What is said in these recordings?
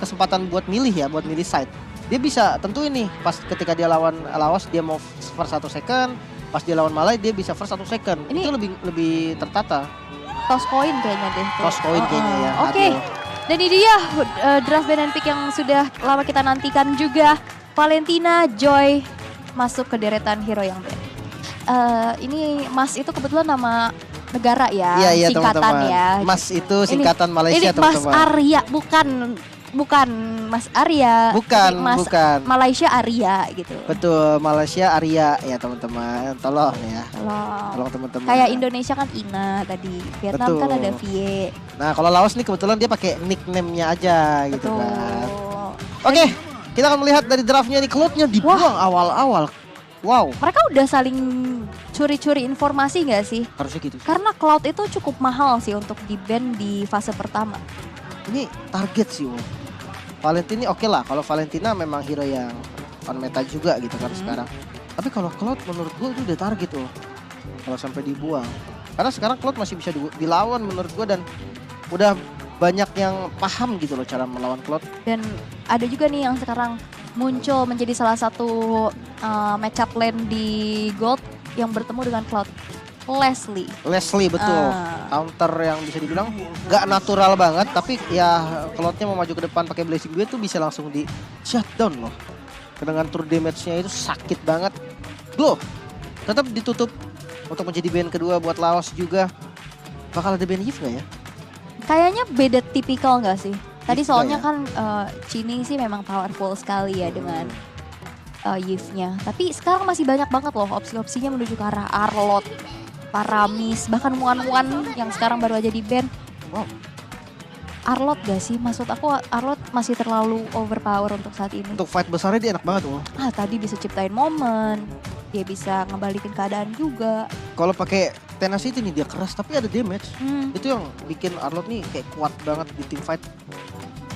kesempatan buat milih ya, buat milih side. Dia bisa tentuin nih pas ketika dia lawan Laos dia mau first 1 second, pas dia lawan Malai dia bisa first 1 second. Ini- Itu lebih tertata. Toss coin kayaknya deh. Toss coin kayaknya ya. Oke. adil. Dan ini dia draft band and pick yang sudah lama kita nantikan juga. Valentina Joy masuk ke deretan hero yang band. Ini Mas itu kebetulan nama negara ya, Iya singkatan teman-teman. ya. Mas itu singkatan Ini Malaysia Mas teman-teman. Arya, bukan Mas Arya. Bukan, tapi Mas bukan. Malaysia Arya gitu. Betul, Malaysia Arya ya teman-teman. Tolong ya. Kalau Tolong teman-teman. kayak Indonesia kan Ina tadi, Vietnam Betul. kan ada Vie. Nah, kalau Laos nih kebetulan dia pakai nickname-nya aja gitu Betul. kan. Oke, kita akan melihat dari draftnya nih, Cloud-nya dibuang awal-awal. Wow, Mereka udah saling curi-curi informasi nggak sih? harusnya gitu. Karena Cloud itu cukup mahal sih untuk di ban di fase pertama. Ini target sih, Valentina oke lah. Kalau Valentina memang hero yang on meta juga gitu kan sekarang. Tapi kalau Cloud menurut gue itu udah target kalau sampai dibuang. Karena sekarang Cloud masih bisa dilawan menurut gue dan udah banyak yang paham gitu loh cara melawan Cloud. Dan ada juga nih yang sekarang muncul menjadi salah satu matchup lane di Gold yang bertemu dengan Cloud. Leslie betul. Counter yang bisa dibilang nggak natural banget, tapi ya Cloud-nya mau maju ke depan pakai Blazing Blade tuh bisa langsung di shutdown loh. Dengan true damage-nya itu sakit banget. Loh, tetap ditutup untuk menjadi band kedua buat Laos juga. Bakal ada band Yves nggak ya? Kayaknya beda tipikal nggak sih? Tadi Yves soalnya nggak kan Chini sih memang powerful sekali ya dengan Yves-nya. Tapi sekarang masih banyak banget loh opsi-opsinya menuju ke arah Arlott, Paramis, bahkan Muan-Muan yang sekarang baru aja di ban. Wow. Arlott gak sih? Maksud aku Arlott masih terlalu overpower untuk saat ini. Untuk fight besarnya dia enak banget Tadi bisa ciptain momen, dia bisa ngebalikin keadaan juga. Kalau pakai Tenacity nih dia keras tapi ada damage. Hmm. Itu yang bikin Arlott nih kayak kuat banget di team fight.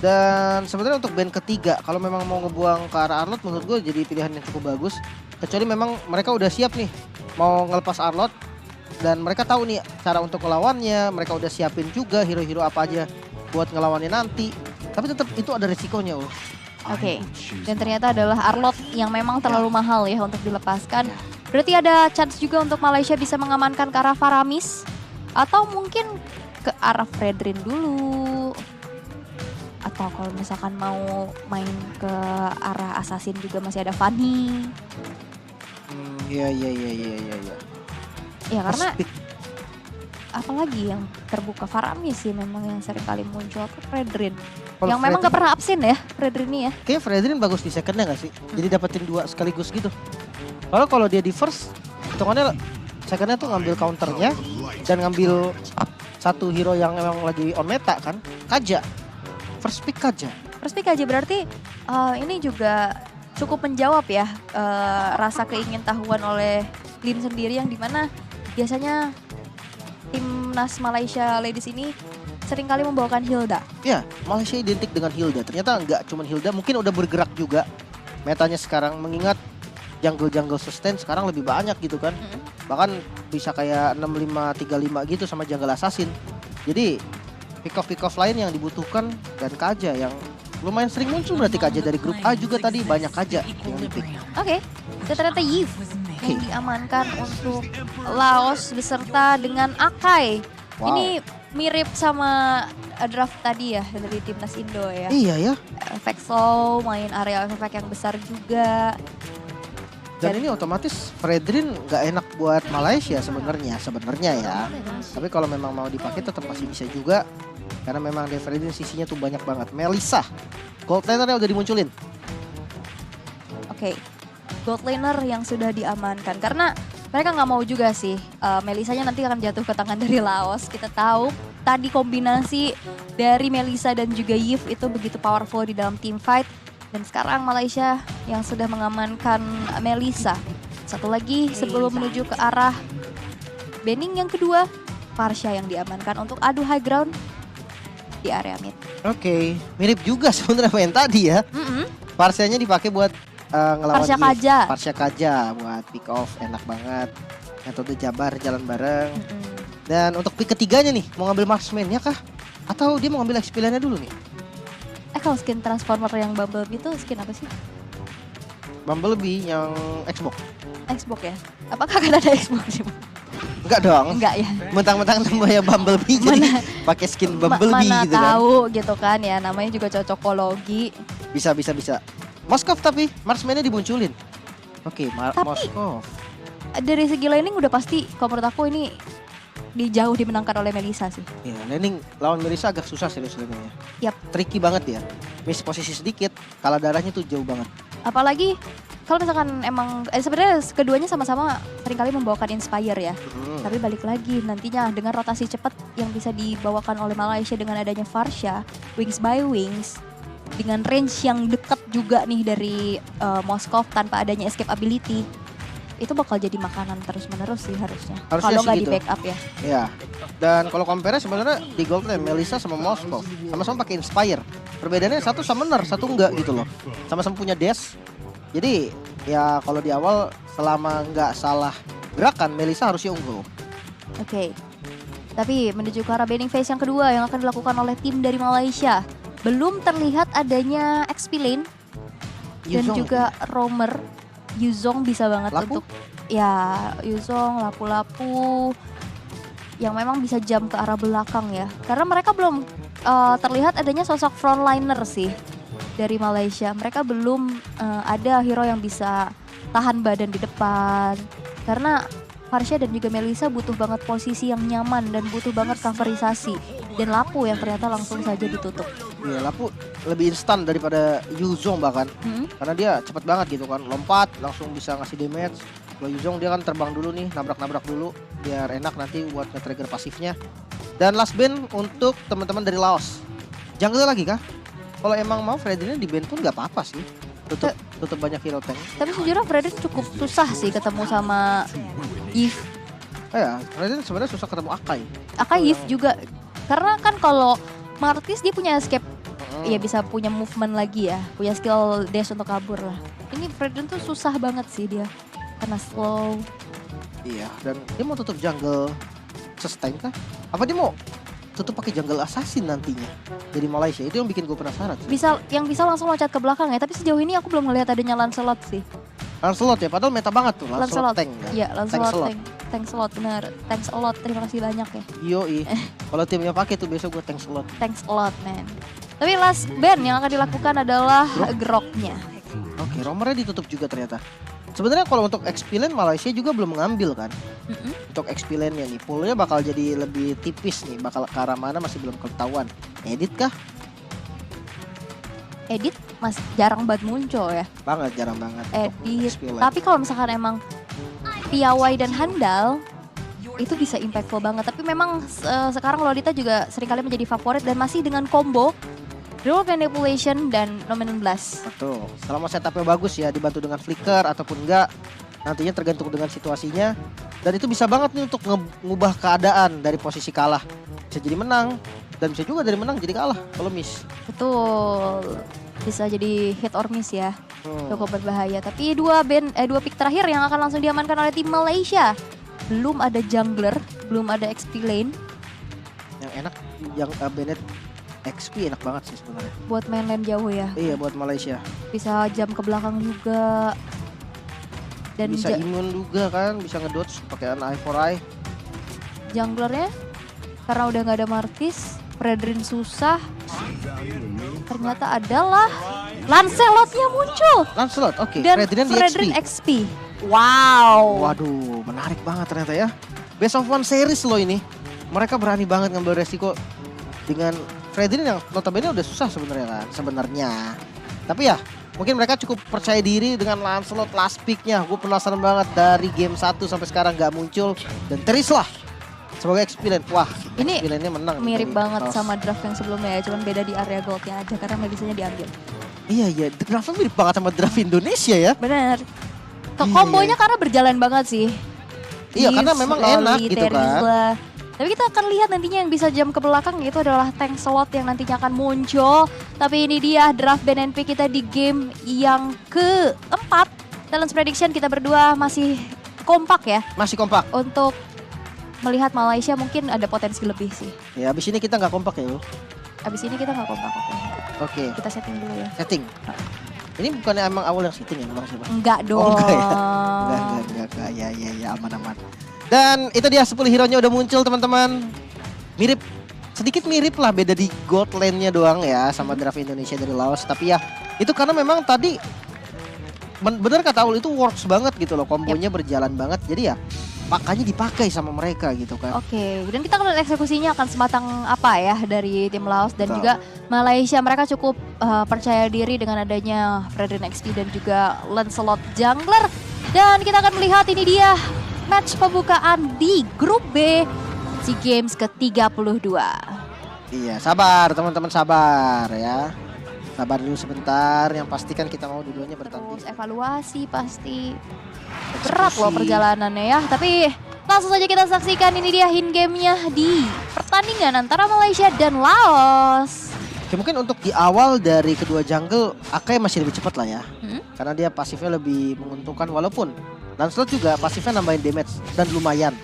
Dan sebenarnya untuk band ketiga, kalau memang mau ngebuang ke arah Arlott menurut gue jadi pilihan yang cukup bagus. Kecuali memang mereka udah siap nih mau ngelepas Arlott dan mereka tahu nih cara untuk ngelawannya, mereka udah siapin juga hero-hero apa aja buat ngelawannya nanti. Tapi tetap itu ada resikonya Oke. Dan ternyata adalah Arlott yang memang terlalu mahal ya untuk dilepaskan. Berarti ada chance juga untuk Malaysia bisa mengamankan ke arah Paramis atau mungkin ke arah Fredrin dulu. Atau kalau misalkan mau main ke arah Assassin juga masih ada Fanny. Iya. Ya karena Speed. apalagi yang terbuka Faramis sih memang yang sering kali muncul atau Fredrin. Kalau Yang memang gak pernah absen ya Fredrin ini ya. Kayaknya Fredrin bagus di secondnya gak sih? Jadi dapetin 2 sekaligus gitu. Kalau dia di first, hitungannya secondnya tuh ngambil counternya dan ngambil satu hero yang emang lagi on meta kan, Kaja. First pick Kaja. First pick aja berarti ini juga cukup menjawab ya rasa keingintahuan oleh Lin sendiri yang dimana biasanya timnas Malaysia Ladies ini seringkali membawakan Hilda. Ya, Malaysia identik dengan Hilda. Ternyata nggak cuma Hilda, mungkin udah bergerak juga metanya sekarang mengingat jungle sustain sekarang lebih banyak gitu kan. Bahkan bisa kayak 6535 gitu sama jungle assassin. Jadi pick off lain yang dibutuhkan dan Kaja yang lumayan sering muncul berarti Kaja dari grup A juga tadi banyak Kaja yang di pick. Oke. Dan ternyata Yves yang diamankan untuk Laos beserta dengan Akai. Wow. Ini mirip sama draft tadi ya dari timnas Indo ya. Iya ya. Efek slow, main area efek yang besar juga. Dan ini otomatis Fredrin nggak enak buat Malaysia sebenarnya ya. Tapi kalau memang mau dipakai tetap masih bisa juga. Karena memang di Fredrin sisinya tuh banyak banget. Melissa, gold lanernya udah dimunculin. Oke. Gold laner yang sudah diamankan karena mereka nggak mau juga sih Melisanya nanti akan jatuh ke tangan dari Laos. Kita tahu tadi kombinasi dari Melissa dan juga Yves itu begitu powerful di dalam team fight. Dan sekarang Malaysia yang sudah mengamankan Melissa. Satu lagi sebelum menuju ke arah banning yang kedua, Parsha yang diamankan untuk adu high ground di area mid. Oke, mirip juga sebenarnya main tadi ya. Parsianya dipakai buat ngelawan Parsha Yves. Kaja. Parsha Kaja buat pick off enak banget. Metode Jabar jalan bareng. Dan untuk pick ketiganya nih, mau ngambil marksman-nya kah? Atau dia mau ngambil XP-nya dulu nih? Kalau skin Transformer yang Bumblebee itu skin apa sih? Bumblebee yang Xbox. Xbox ya? Apakah akan ada Xbox sih? Enggak dong. Enggak ya? Mentang-mentang namanya Bumblebee jadi pakai skin Bumblebee Mana gitu kan. tahu gitu kan ya, namanya juga cocokologi. Bisa. Moskov tapi marksman-nya dimunculin. Oke, Tapi- Moskov. Dari segi laning udah pasti kalau menurut aku ini jauh dimenangkan oleh Melissa sih. Ya, laning lawan Melissa agak susah serius laningnya. Yap. Tricky banget ya. Miss posisi sedikit, kalah darahnya tuh jauh banget. Apalagi kalau misalkan emang sebenarnya keduanya sama-sama seringkali membawakan Inspire ya. Tapi balik lagi nantinya dengan rotasi cepat yang bisa dibawakan oleh Malaysia dengan adanya Farsha, Wings by Wings, dengan range yang dekat juga nih dari Moskov tanpa adanya escape ability, itu bakal jadi makanan terus-menerus sih harusnya. Harusnya Kalau sih nggak di gitu. backup ya. Ya. Dan kalau compare sebenarnya di Gold Lane Melissa sama Moskov sama-sama pakai Inspire. Perbedaannya satu summoner, satu enggak gitu loh. Sama-sama punya dash. Jadi ya kalau di awal selama nggak salah gerakan Melissa harusnya unggul. Oke. Tapi menuju ke arah banning phase yang kedua yang akan dilakukan oleh tim dari Malaysia. Belum terlihat adanya XP lane dan Yuzong. juga roamer. Yuzong bisa banget Lapu? untuk ya Yuzong, lapu-lapu yang memang bisa jump ke arah belakang ya. Karena mereka belum terlihat adanya sosok frontliner sih dari Malaysia. Mereka belum ada hero yang bisa tahan badan di depan. Karena Farsha dan juga Melissa butuh banget posisi yang nyaman dan butuh banget coverisasi. Dan Lapu yang ternyata langsung saja ditutup. Iya, Lapu lebih instan daripada Yuzong bahkan. Karena dia cepet banget gitu kan. Lompat langsung bisa ngasih damage. Kalau Yuzong dia kan terbang dulu nih, nabrak-nabrak dulu biar enak nanti buat nge-trigger pasifnya. Dan last ban untuk teman-teman dari Laos. Jungle lagi kah? Kalau emang mau Freddy di ban pun nggak apa-apa sih. Tutup banyak hero tank. Tapi sejujurnya Freddy cukup susah sih ketemu sama Yves. Ya, Freddy sebenarnya susah ketemu Akai. Akai Yves juga. Karena kan kalau Martis dia punya escape, ya bisa punya movement lagi ya, punya skill dash untuk kabur lah. Ini Fredden tuh susah banget sih dia, karena slow. Iya, dan dia mau tutup jungle sustain kah? Apa dia mau tutup pakai jungle assassin nantinya dari Malaysia? Itu yang bikin gue penasaran. Yang bisa langsung loncat ke belakang ya, tapi sejauh ini aku belum ngelihat adanya Lancelot sih. Lancelot ya, padahal meta banget tuh Lancelot tank ya. Iya, Lancelot slot. tank slot bener. Thanks a lot, terima kasih banyak ya. Yoi. Kalau timnya pakai tuh besok gue tank slot. Thanks a lot man. Tapi last ban yang akan dilakukan adalah Groknya. Oke, romernya ditutup juga ternyata. Sebenarnya kalau untuk XP lane Malaysia juga belum mengambil kan. Untuk XP lane-nya nih, poolnya bakal jadi lebih tipis nih. Bakal ke arah mana masih belum ketahuan. Edit kah? Edit masih jarang banget muncul ya. Jarang banget. untuk Edit. XP lane. Tapi kalau misalkan emang piawai dan handal itu bisa impactful banget. Tapi memang sekarang Lolita juga seringkali menjadi favorit dan masih dengan combo Dual Manipulation dan Nominal Blast. Betul. Selama setupnya bagus ya, dibantu dengan flicker ataupun enggak, nantinya tergantung dengan situasinya. Dan itu bisa banget nih untuk ngubah keadaan dari posisi kalah. Bisa jadi menang, dan bisa juga dari menang jadi kalah kalau miss. Betul. Bisa jadi hit or miss ya. Cukup berbahaya. Tapi dua pick terakhir yang akan langsung diamankan oleh tim Malaysia. Belum ada jungler, belum ada XP lane. Yang enak, yang Bennett XP enak banget sih sebenarnya. Buat main lane jauh ya. Iya, buat Malaysia. Bisa jam ke belakang juga. Dan Bisa imun juga kan, bisa ngedodge pakai eye for eye. junglernya karena udah nggak ada Martis, Fredrin susah. Ternyata adalah Lancelotnya muncul. Lancelot, oke. Dan Fredrin di Fredrin XP. XP. Wow. Waduh, menarik banget ternyata ya. Best of one series loh ini. Mereka berani banget ngambil resiko dengan Fredrin yang notabene udah susah sebenarnya. Tapi ya, mungkin mereka cukup percaya diri dengan Lancelot last pick-nya. Gue penasaran banget dari game 1 sampai sekarang nggak muncul. Dan Teris lah sebagai XP lane. Wah, Ini XP lane-nya menang. mirip dari banget Ross. sama draft yang sebelumnya ya, cuman beda di area goldnya aja karena medisanya diambil. Iya, draftnya mirip banget sama draft Indonesia ya. Bener. Iya, Kombonya karena berjalan banget sih. Iya, karena Yves, memang Loli, enak gitu kan. Terizla. Tapi kita akan lihat nantinya yang bisa jam ke belakang yaitu adalah tank slot yang nantinya akan muncul. Tapi ini dia draft BNP kita di game yang keempat. Talent Prediction kita berdua masih kompak ya Masih kompak. untuk melihat Malaysia mungkin ada potensi lebih sih. Ya, abis ini kita nggak kompak ya, Ul. Abis ini kita nggak kompak. Oke. Oke, Kita setting dulu ya. setting. Ini bukannya emang awal yang setting ya, Bang Siapa? Enggak dong. Oh, enggak ya? Enggak. Ya, aman. Dan itu dia 10 hero-nya udah muncul, teman-teman. Sedikit mirip lah, beda di gold lane-nya doang ya sama draft Indonesia dari Laos. Tapi ya, itu karena memang tadi bener kata Aul, itu works banget gitu loh, kombonya berjalan banget. Jadi ya, makanya dipakai sama mereka gitu kan. Oke, dan kita akan lihat eksekusinya akan sematang apa ya dari tim Laos dan Betul. juga Malaysia. Mereka cukup percaya diri dengan adanya Fredrin XP dan juga Lancelot Jungler. Dan kita akan melihat ini dia match pembukaan di grup B SEA Games ke-32. Iya, sabar teman-teman, sabar ya. Sabar dulu sebentar, yang pasti kan kita mau dua-duanya bertanding. Terus evaluasi pasti berat loh perjalanannya ya. Tapi langsung saja kita saksikan ini dia in game-nya di pertandingan antara Malaysia dan Laos. Oke, mungkin untuk di awal dari kedua jungle, Akai masih lebih cepat lah ya. Karena dia pasifnya lebih menguntungkan, walaupun Lancelot juga pasifnya nambahin damage dan lumayan.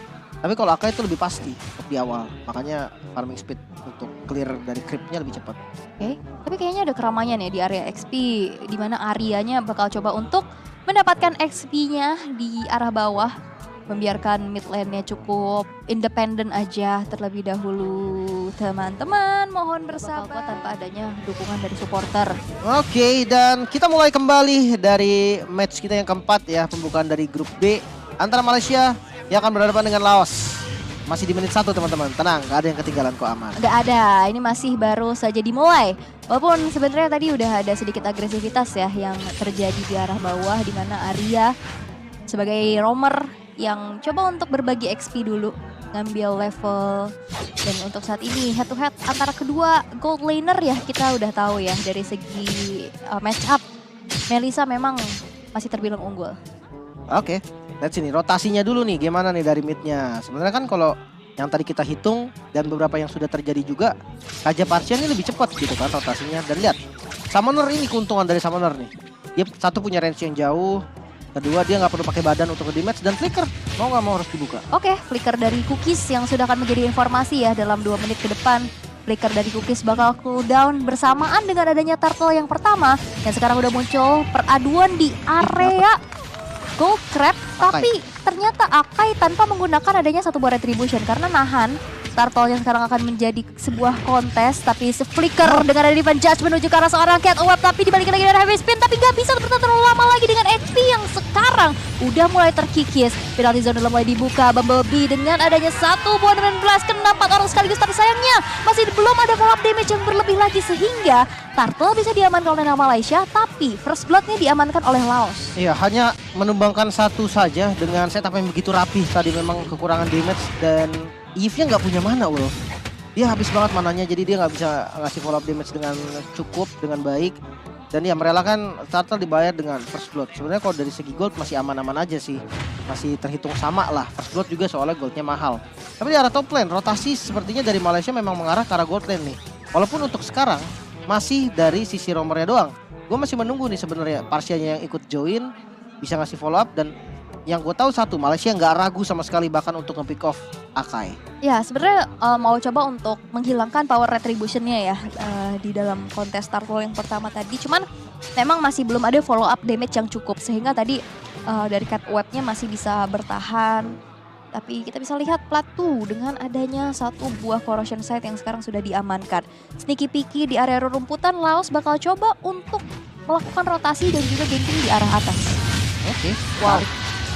Tapi kalau Akai itu lebih pasti untuk di awal, makanya farming speed untuk clear dari creepnya lebih cepat. Oke, tapi kayaknya ada keramaian ya di area XP, di mana Aryanya bakal coba untuk mendapatkan XP-nya di arah bawah, membiarkan mid lane-nya cukup independen aja terlebih dahulu. Teman-teman, mohon bersabar tanpa adanya dukungan dari supporter. Oke, dan kita mulai kembali dari match kita yang keempat ya, pembukaan dari grup B antara Malaysia yang akan berhadapan dengan Laos. Masih di menit 1 teman-teman, tenang, gak ada yang ketinggalan kok, aman. Nggak ada, ini masih baru saja dimulai. Walaupun sebenarnya tadi udah ada sedikit agresivitas ya yang terjadi di arah bawah, di mana Arya sebagai roamer yang coba untuk berbagi XP dulu, ngambil level. Dan untuk saat ini head to head antara kedua gold laner ya, kita udah tahu ya dari segi match up, Melissa memang masih terbilang unggul. Oke, lihat sini rotasinya dulu nih, gimana nih dari midnya. Sebenarnya kan kalau yang tadi kita hitung dan beberapa yang sudah terjadi juga, Raja Parsian ini lebih cepat gitu kan rotasinya. Dan lihat, Summoner ini keuntungan dari Summoner nih. Dia satu punya range yang jauh, kedua dia nggak perlu pakai badan untuk nge-damage, dan flicker mau nggak mau harus dibuka. Oke, flicker dari Cookies yang sudah akan menjadi informasi ya dalam 2 menit ke depan. Flicker dari Cookies bakal cooldown bersamaan dengan adanya turtle yang pertama. Dan sekarang udah muncul peraduan di area Gold Crab, tapi ternyata Akai tanpa menggunakan adanya satu buah retribution karena nahan turtle yang sekarang akan menjadi sebuah kontes. Tapi Flicker dengan ada Divine Judge menuju ke arah seorang Cat Web, tapi dibalikin lagi dengan Heavy Spin, tapi nggak bisa bertahan terlalu lama lagi dengan HP yang sekarang udah mulai terkikis. Penalty zone udah mulai dibuka. Bumblebee dengan adanya satu buah Diamond Blast kena 4 orang sekaligus, tapi sayangnya masih belum ada follow up damage yang berlebih lagi sehingga turtle bisa diamankan oleh Malaysia, tapi first blood-nya diamankan oleh Laos. Iya, hanya menumbangkan satu saja dengan setup yang begitu rapih. Tadi memang kekurangan damage dan Eve-nya nggak punya mana, Ul. Dia habis banget mananya, jadi dia nggak bisa ngasih follow up damage dengan cukup, dengan baik. Dan ya merelakan turtle dibayar dengan first blood. Sebenarnya kalau dari segi gold masih aman-aman aja sih. Masih terhitung sama lah. First blood juga soalnya goldnya mahal. Tapi di arah top lane, rotasi sepertinya dari Malaysia memang mengarah ke arah gold lane nih. Walaupun untuk sekarang masih dari sisi roamernya doang. Gue masih menunggu nih sebenarnya Parsianya yang ikut join bisa ngasih follow up, dan yang gue tahu satu, Malaysia nggak ragu sama sekali bahkan untuk nge-pick off Akai. Ya sebenarnya mau coba untuk menghilangkan power retribution-nya ya di dalam kontes turtle yang pertama tadi. Cuman memang masih belum ada follow up damage yang cukup sehingga tadi dari Cat Web-nya masih bisa bertahan. Tapi kita bisa lihat Platu dengan adanya satu buah corrosion site yang sekarang sudah diamankan. Sneaky Peeky di area rumputan, Laos bakal coba untuk melakukan rotasi dan juga ganking di arah atas. Oke. Wow.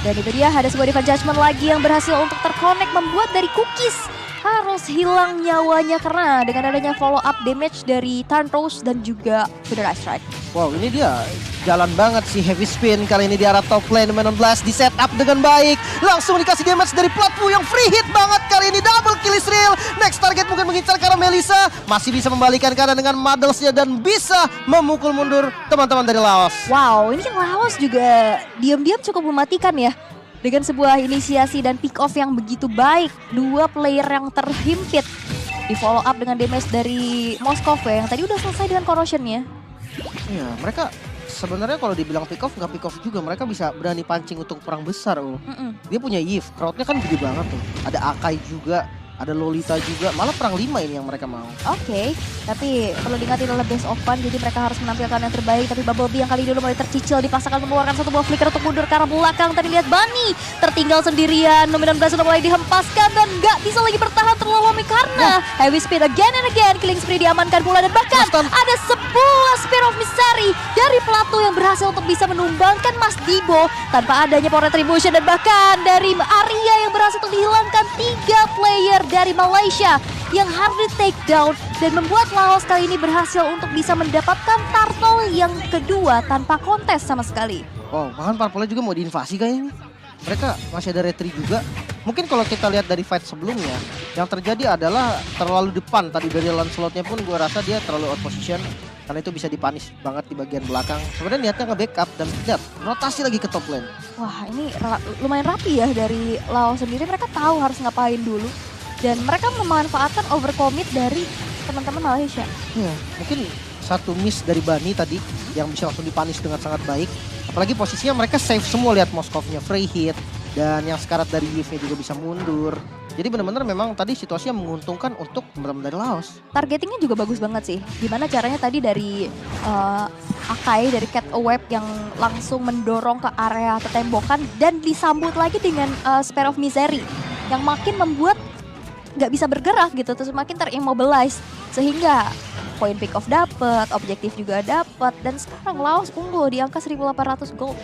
Dan itu dia ada sebuah Divine Judgment lagi yang berhasil untuk terkonek, membuat dari Cookies harus hilang nyawanya karena dengan adanya follow up damage dari Thunderous dan juga Federal Strike. Wow, ini dia jalan banget si Heavy Spin kali ini di arah top lane. Diamond Blast di setup dengan baik, langsung dikasih damage dari Platfu yang free hit banget kali ini. Double kill Israel. Next target mungkin mengincar karena Melissa masih bisa membalikan keadaan dengan Muddles-nya dan bisa memukul mundur teman-teman dari Laos. Wow, ini Laos juga diam-diam cukup mematikan ya. Dengan sebuah inisiasi dan pick off yang begitu baik, dua player yang terhimpit di follow up dengan damage dari Moskov ya, yang tadi udah selesai dengan corrosion-nya. Iya, mereka sebenarnya kalau dibilang pick off nggak pick off juga, mereka bisa berani pancing untuk perang besar. Dia punya Eve, crowdnya kan gede banget tuh. Ada Akai juga, ada Lolita juga, malah perang 5 ini yang mereka mau. Oke, tapi perlu diingat ini adalah best of fun, jadi mereka harus menampilkan yang terbaik. Tapi Bumblebee yang kali ini udah mulai tercicil, dipaksakan mengeluarkan satu buah flicker untuk mundur ke arah belakang. Tadi lihat Bunny tertinggal sendirian, Luminon Blast sudah mulai dihempaskan dan nggak bisa lagi bertahan terlalu lama karena heavy speed again and again. Killing spree diamankan pula dan bahkan ada sebuah Spear of Misery dari Plato yang berhasil untuk bisa menumbangkan Mas Dibo tanpa adanya power retribution, dan bahkan dari Arya yang berhasil untuk dihilangkan 3 player dari Malaysia yang harus di take down, dan membuat Laos kali ini berhasil untuk bisa mendapatkan turtle yang kedua tanpa kontes sama sekali. Oh, bahkan Purple juga mau diinvasi kayaknya. Mereka masih ada retri juga. Mungkin kalau kita lihat dari fight sebelumnya, yang terjadi adalah terlalu depan tadi dari Lancelotnya pun gue rasa dia terlalu out position. Karena itu bisa dipanis banget di bagian belakang. Sebenarnya niatnya nge-backup dan lihat rotasi lagi ke top lane. Wah, ini lumayan rapi ya dari Laos sendiri. Mereka tahu harus ngapain dulu. Dan mereka memanfaatkan overcommit dari teman-teman Malaysia. Ya, mungkin satu miss dari Bani tadi yang bisa langsung dipanis dengan sangat baik. Apalagi posisinya mereka save semua, lihat Moskovnya free hit. Dan yang sekarat dari Yves-nya juga bisa mundur. Jadi benar-benar memang tadi situasinya menguntungkan untuk teman-teman dari Laos. Targetingnya juga bagus banget sih. Gimana caranya tadi dari Akai, dari Cat Web yang langsung mendorong ke area tetembokan dan disambut lagi dengan Spear of Misery yang makin membuat nggak bisa bergerak gitu, terus makin terimmobilize sehingga poin pick off dapet, objektif juga dapet, dan sekarang Laos unggul di angka 1800 gold.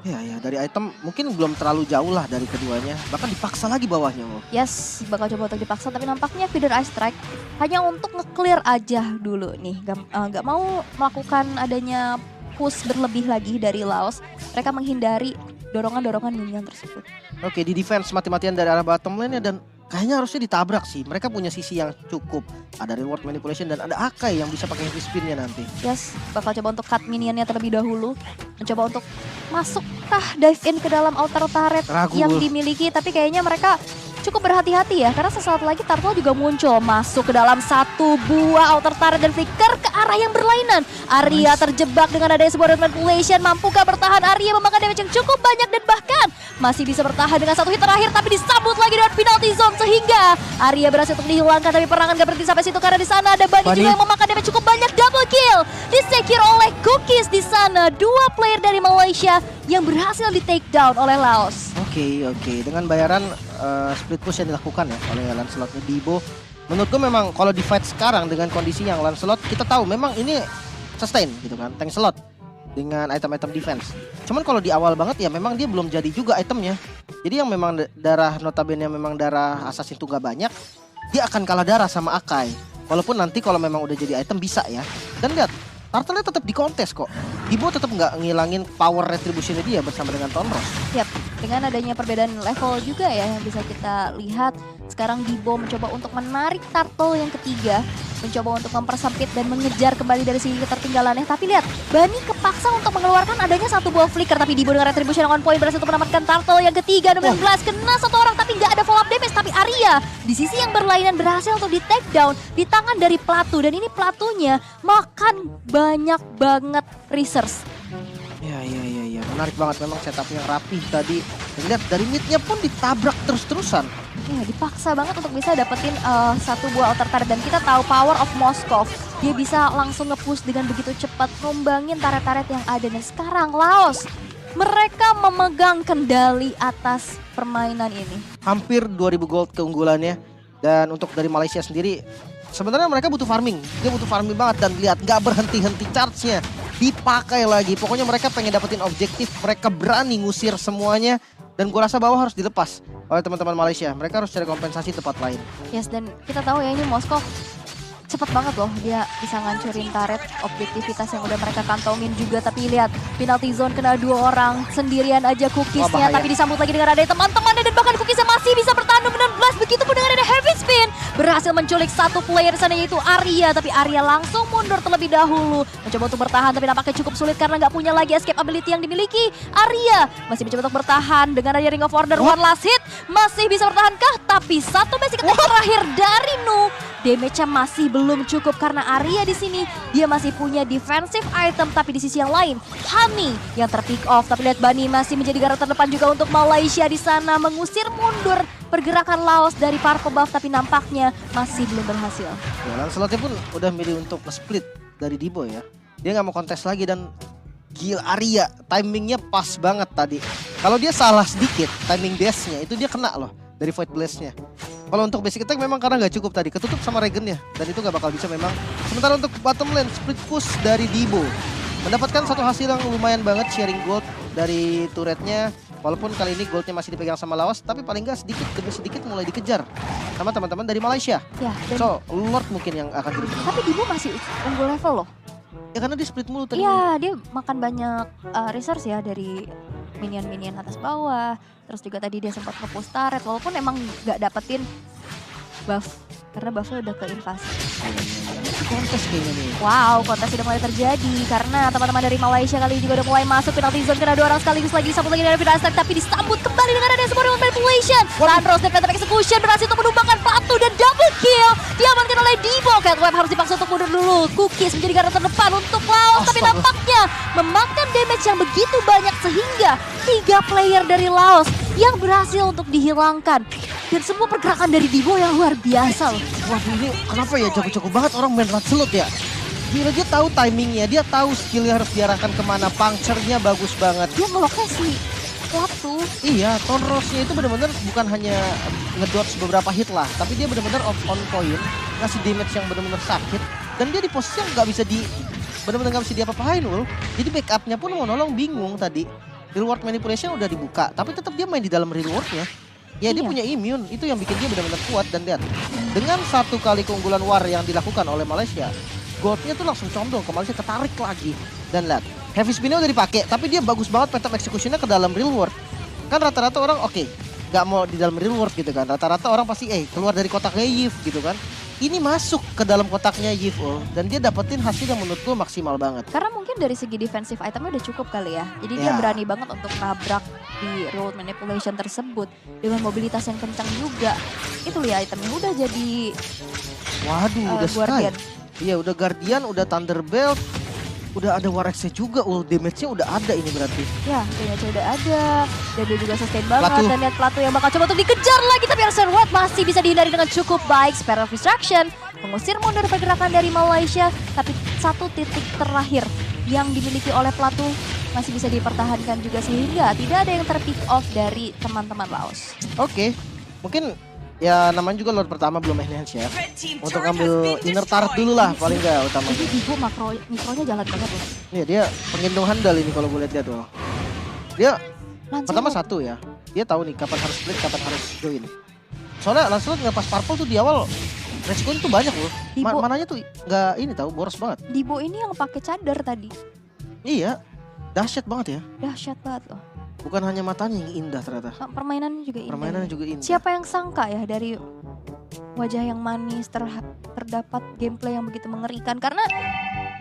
Ya dari item mungkin belum terlalu jauh lah dari keduanya, bahkan dipaksa lagi bawahnya loh. Yes, bakal coba untuk dipaksa, tapi nampaknya Feeder Ice Strike hanya untuk nge-clear aja dulu nih, nggak mau melakukan adanya push berlebih lagi dari Laos. Mereka menghindari dorongan-dorongan minion tersebut. Oke, di defense mati-matian dari arah bottom lane dan kayaknya harusnya ditabrak sih. Mereka punya sisi yang cukup. Ada reward manipulation dan ada Akai yang bisa pakai heavy spin-nya nanti. Yes, bakal coba untuk cut minionnya terlebih dahulu. Mencoba untuk masukkah dive in ke dalam outer turret yang dimiliki. Tapi kayaknya mereka cukup berhati-hati ya. Karena sesaat lagi Turtle juga muncul. Masuk ke dalam satu buah outer turret dan flicker ke arah yang berlainan. Arya terjebak dengan adanya sebuah reward manipulation. Mampukah bertahan? Arya memakan damage yang cukup banyak dan bahkan masih bisa bertahan dengan satu hit terakhir, tapi disambut lagi dengan penalty zone sehingga Arya berhasil untuk dihilangkan, tapi perangan gak berhenti sampai situ karena di sana ada Bunny juga yang memakan damage cukup banyak. Double kill disecure oleh Cookies di sana. 2 player dari Malaysia yang berhasil di take down oleh Laos. Oke. Dengan bayaran split push yang dilakukan ya oleh Lancelotnya Dibo. Menurut gue memang kalau di fight sekarang dengan kondisi yang Lancelot, kita tahu memang ini sustain gitu kan, tank slot dengan item-item defense. Cuman kalau di awal banget ya memang dia belum jadi juga itemnya. Jadi yang memang darah notabene memang darah assassin itu gak banyak, dia akan kalah darah sama Akai. Walaupun nanti kalau memang udah jadi item bisa ya. Dan lihat, Turtle-nya tetap di kontes kok. Dibo tetap nggak ngilangin power retribution dia bersama dengan Tonros. Yap, dengan adanya perbedaan level juga ya yang bisa kita lihat. Sekarang Dibo mencoba untuk menarik Turtle yang ketiga. Mencoba untuk mempersempit dan mengejar kembali dari sini ketertinggalannya. Tapi lihat, Bunny kepaksa untuk mengeluarkan adanya satu buah flicker. Tapi Dibo dengan retribution on point berhasil untuk menamatkan Turtle yang ketiga. 16 kena satu orang tapi nggak ada follow up damage. Tapi Arya di sisi yang berlainan berhasil untuk di take down di tangan dari Plato. Dan ini Platonya makan banyak banget resource. Ya. Menarik banget memang setup yang rapi tadi. Dan lihat dari mid-nya pun ditabrak terus-terusan. Ya, dipaksa banget untuk bisa dapetin satu buah outer turret. Dan kita tahu power of Moskov. Dia bisa langsung nge-push dengan begitu cepat, numbangin turret-turret yang ada. Dan sekarang Laos, mereka memegang kendali atas permainan ini. Hampir 2000 gold keunggulannya. Dan untuk dari Malaysia sendiri, sebenarnya mereka butuh farming. Dia butuh farming banget dan lihat gak berhenti-henti charge-nya. Dipakai lagi. Pokoknya mereka pengen dapetin objektif. Mereka berani ngusir semuanya. Dan gue rasa bawah harus dilepas oleh teman-teman Malaysia. Mereka harus cari kompensasi tempat lain. Yes, dan kita tahu ya ini Moskov cepet banget loh. Dia bisa ngancurin turret, objektivitas yang udah mereka kantongin juga. Tapi lihat, penalty zone kena 2 orang. Sendirian aja Cookiesnya, tapi disambut lagi dengan ada teman-temannya. Dan bahkan Cookiesnya masih bisa bertahan 16. Begitupun dengan ada heavy spin. Berhasil menculik satu player sana yaitu Arya. Tapi Arya langsung mundur terlebih dahulu. Mencoba untuk bertahan tapi nampaknya cukup sulit karena nggak punya lagi escape ability yang dimiliki. Arya masih mencoba untuk bertahan dengan adanya Ring of Order. One last hit. Masih bisa bertahankah? Tapi satu basic attack terakhir dari Nu. Damage-nya masih belum cukup karena Arya di sini dia masih punya defensive item, tapi di sisi yang lain Honey yang terpick off. Tapi lihat Bunny masih menjadi garda terdepan juga untuk Malaysia di sana, mengusir mundur pergerakan Laos dari Purple Buff tapi nampaknya masih belum berhasil. Ya, Lancelotnya pun udah milih untuk nge-split dari Dibo ya. Dia nggak mau kontes lagi dan gila Arya timingnya pas banget tadi. Kalau dia salah sedikit timing dash-nya itu dia kena loh dari Void Blast-nya. Kalau untuk basic attack memang karena nggak cukup tadi, ketutup sama Regen ya, dan itu nggak bakal bisa memang. Sementara untuk bottom lane split push dari Dibo mendapatkan satu hasil yang lumayan banget, sharing gold dari turretnya. Walaupun kali ini goldnya masih dipegang sama Laos, tapi paling nggak sedikit demi sedikit mulai dikejar sama teman-teman dari Malaysia. Ya, dan So Lord mungkin yang akan jadi. tapi Dibo masih unggul level loh. Ya karena dia split mulu tadi. Iya, dia makan banyak resource ya dari minion-minion atas bawah. Terus juga tadi dia sempat nge-push turret walaupun emang nggak dapetin buff karena buffnya udah ke invasi. Kontes kayaknya nih. Wow, kontes sudah mulai terjadi karena teman-teman dari Malaysia kali ini juga udah mulai masuk penalty zone karena 2 orang sekaligus lagi disambut lagi dari Firastek tapi disambut kembali dengan ada sebuah manipulation. Landros dan Phantom Execution berhasil untuk menumbangkan Patu dan double kill. Diamankan oleh Dibo. Catweb harus dipaksa untuk mundur dulu. Cookies menjadi garda terdepan untuk Laos tapi nampaknya memakan damage yang begitu banyak sehingga 3 player dari Laos yang berhasil untuk dihilangkan. Dan semua pergerakan dari Dibo yang luar biasa loh. Waduh ini kenapa ya jago-jago banget orang main Lancelot ya. Gila dia tahu timingnya, dia tahu skillnya harus diarahkan kemana, puncture-nya bagus banget. Dia ngeloknya si Platu. Iya, Tone Rose-nya itu benar-benar bukan hanya ngedodge beberapa hit lah, tapi dia benar-benar on point, ngasih damage yang benar-benar sakit. Dan dia di posisi yang nggak bisa benar-benar nggak bisa diapa-apain loh. Jadi backupnya pun mau nolong bingung tadi. Reward manipulation udah dibuka, tapi tetap dia main di dalam rewardnya. Ya dia Iya. punya immune, itu yang bikin dia benar-benar kuat. Dan lihat, dengan 1 kali keunggulan war yang dilakukan oleh Malaysia, goldnya tuh langsung condong ke Malaysia, ketarik lagi. Dan lihat, heavy spin-nya udah dipakai, tapi dia bagus banget Phantom Execution-nya ke dalam real world. Kan rata-rata orang oke, nggak mau di dalam real world gitu kan. Rata-rata orang pasti keluar dari kotaknya Yif gitu kan. Ini masuk ke dalam kotaknya Yif dan dia dapetin hasil yang menurut gue maksimal banget. Karena mungkin dari segi defensive itemnya udah cukup kali ya. Jadi dia Ya. berani banget untuk nabrak di road manipulation tersebut. Dengan mobilitas yang kencang juga. Itu ya itemnya udah jadi Waduh, udah Guardian. Sky. Iya, udah Guardian, udah Thunderbelt, udah ada War-X-nya juga. Damage-nya udah ada ini berarti. ya damage udah ada. Dan dia juga sustain banget. Platu. Dan lihat Platu yang bakal coba untuk dikejar lagi. Tapi Arsene Watt masih bisa dihindari dengan cukup baik. Spare of Distraction mengusir mundur pergerakan dari Malaysia. Tapi 1 titik terakhir yang dimiliki oleh Platu masih bisa dipertahankan juga sehingga tidak ada yang terpick off dari teman-teman Laos. Oke, mungkin ya namanya juga Lord pertama belum enhance ya. Untuk ambil inner turret dulu lah paling nggak Jadi utamanya. Dibo mikronya jalan banget loh. Iya dia penghitung handal ini kalau gue lihat dia tuh. Dia Lancelot. pertama 1 ya, dia tahu nih kapan harus split, kapan harus join. Soalnya Lancelot nggak pas purple tuh di awal resikonya tuh banyak loh. Dibo. Mananya tuh nggak ini tahu boros banget. Dibo ini yang pakai cadar tadi. Iya, dahsyat banget ya. Dahsyat banget loh. Bukan hanya matanya yang indah ternyata. Permainannya juga indah. Permainannya juga indah. Siapa yang sangka ya dari wajah yang manis terdapat gameplay yang begitu mengerikan. Karena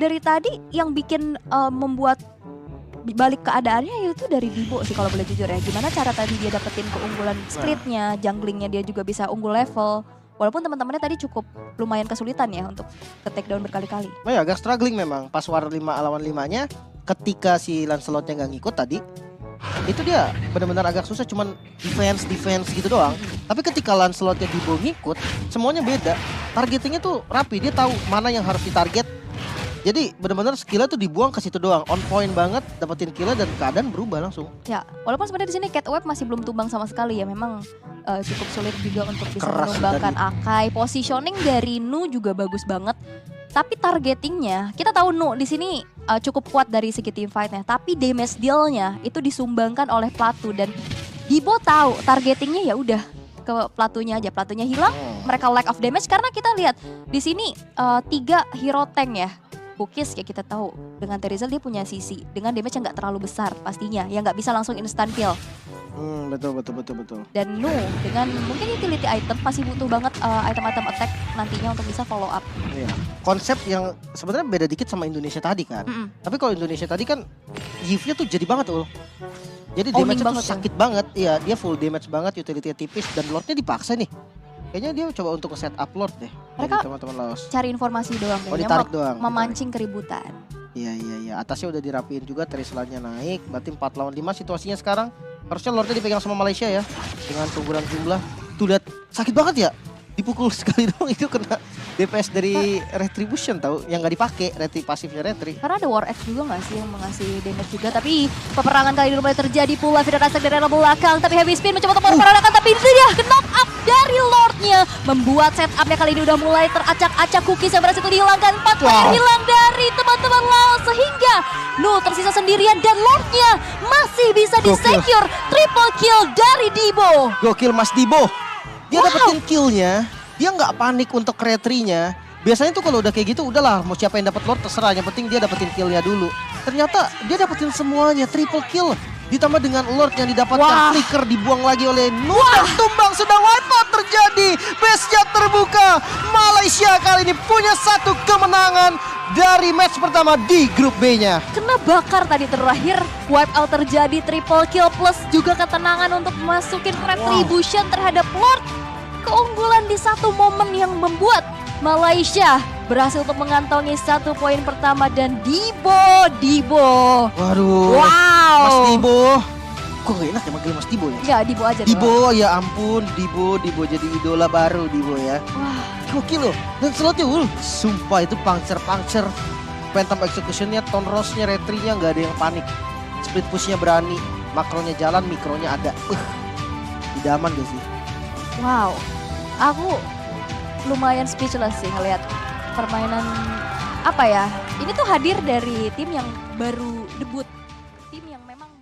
dari tadi yang bikin membuat balik keadaannya itu dari Dibo sih kalau boleh jujur ya. Gimana cara tadi dia dapetin keunggulan splitnya, junglingnya dia juga bisa unggul level. Walaupun teman-temannya tadi cukup lumayan kesulitan ya untuk ke take down berkali-kali. Oh ya agak struggling memang pas war 5 lawan 5-nya ketika si Lancelotnya nggak ngikut tadi. Itu dia benar-benar agak susah cuman defense gitu doang. Tapi ketika Lancelotnya Dibo ngikut, semuanya beda. Targetingnya tuh rapi, dia tahu mana yang harus ditarget. Jadi benar-benar skillnya tuh dibuang ke situ doang, on point banget, dapetin killnya dan keadaan berubah langsung. Ya, walaupun sebenarnya di sini Catweb masih belum tumbang sama sekali ya. Memang cukup sulit juga untuk bisa Keras menumbangkan Akai. Positioning dari Nu juga bagus banget. Tapi targetingnya, kita tahu Nu di sini cukup kuat dari segi team fight-nya. Tapi damage deal-nya itu disumbangkan oleh Platu dan Dibo tahu targetingnya ya udah ke Platunya aja. Platunya hilang, mereka lack of damage karena kita lihat di sini 3 hero tank ya. Cookies ya kita tahu dengan Terizal dia punya sisi dengan damage yang nggak terlalu besar pastinya yang nggak bisa langsung instant kill. Betul. Dan Nu dengan mungkin utility item masih butuh banget item-item attack nantinya untuk bisa follow up. Iya. Konsep yang sebenarnya beda dikit sama Indonesia tadi kan. Tapi kalau Indonesia tadi kan Yves-nya tuh jadi banget loh. Jadi Owning damage-nya tuh banget ya. sakit banget. Iya, dia full damage banget, utility-nya tipis dan Lord-nya dipaksa nih. Kayaknya dia coba untuk set up Lord deh. Mereka dari teman-teman Laos. Cari informasi doang ditarik doang. memancing keributan. Iya. Atasnya udah dirapiin juga, Terizalnya naik. Berarti 4 lawan 5 situasinya sekarang. Harusnya Lordnya dipegang sama Malaysia ya. Dengan keunggulan jumlah. Tuh lihat sakit banget ya. Dipukul sekali doang itu kena DPS dari Retribution tahu yang nggak dipakai pasifnya Retri. Karena ada War X juga gak sih yang mengasih damage juga. Tapi peperangan kali ini mulai terjadi pula. Vida Rasek dari arah belakang. Tapi Heavy Spin mencoba untuk memperanakan. Tapi itu dia knock up dari Lordnya. Membuat setupnya kali ini udah mulai teracak-acak. Cookies yang berhasil dihilangkan. 4 player hilang dari teman-teman Laos. Sehingga Nu tersisa sendirian dan Lordnya masih bisa di-secure. Triple kill dari Dibo. Gokil Mas Dibo. Dia dapetin killnya, dia nggak panik untuk retrinya. Biasanya tuh kalau udah kayak gitu udahlah mau siapa yang dapat Lord terserah, yang penting dia dapetin killnya dulu. Ternyata dia dapetin semuanya, triple kill. Ditambah dengan Lord yang didapatkan, flicker dibuang lagi oleh Nu. Tumbang sedang wipe out terjadi. Base-nya terbuka. Malaysia kali ini punya satu kemenangan dari match pertama di grup B-nya. Kena bakar tadi terakhir, wipe out terjadi, triple kill plus juga ketenangan untuk masukin Retribution terhadap Lord. Keunggulan di satu momen yang membuat Malaysia berhasil untuk mengantongi 1 poin pertama dan Dibo. Waduh, wow. Mas Dibo. Kok gak enak ya manggil Mas Dibo ya? Enggak, Dibo aja. Dibo ya ampun, Dibo jadi idola baru Dibo ya. Wah, gokil loh. Dan slotnya sumpah itu Puncture, Phantom Execution-nya, Tone Rose-nya, Retri-nya gak ada yang panik. Split push-nya berani, makronya jalan, mikronya ada. Idaman gak sih? wow. Aku lumayan speechless sih ngeliat permainan apa ya. Ini tuh hadir dari tim yang baru debut. Tim yang memang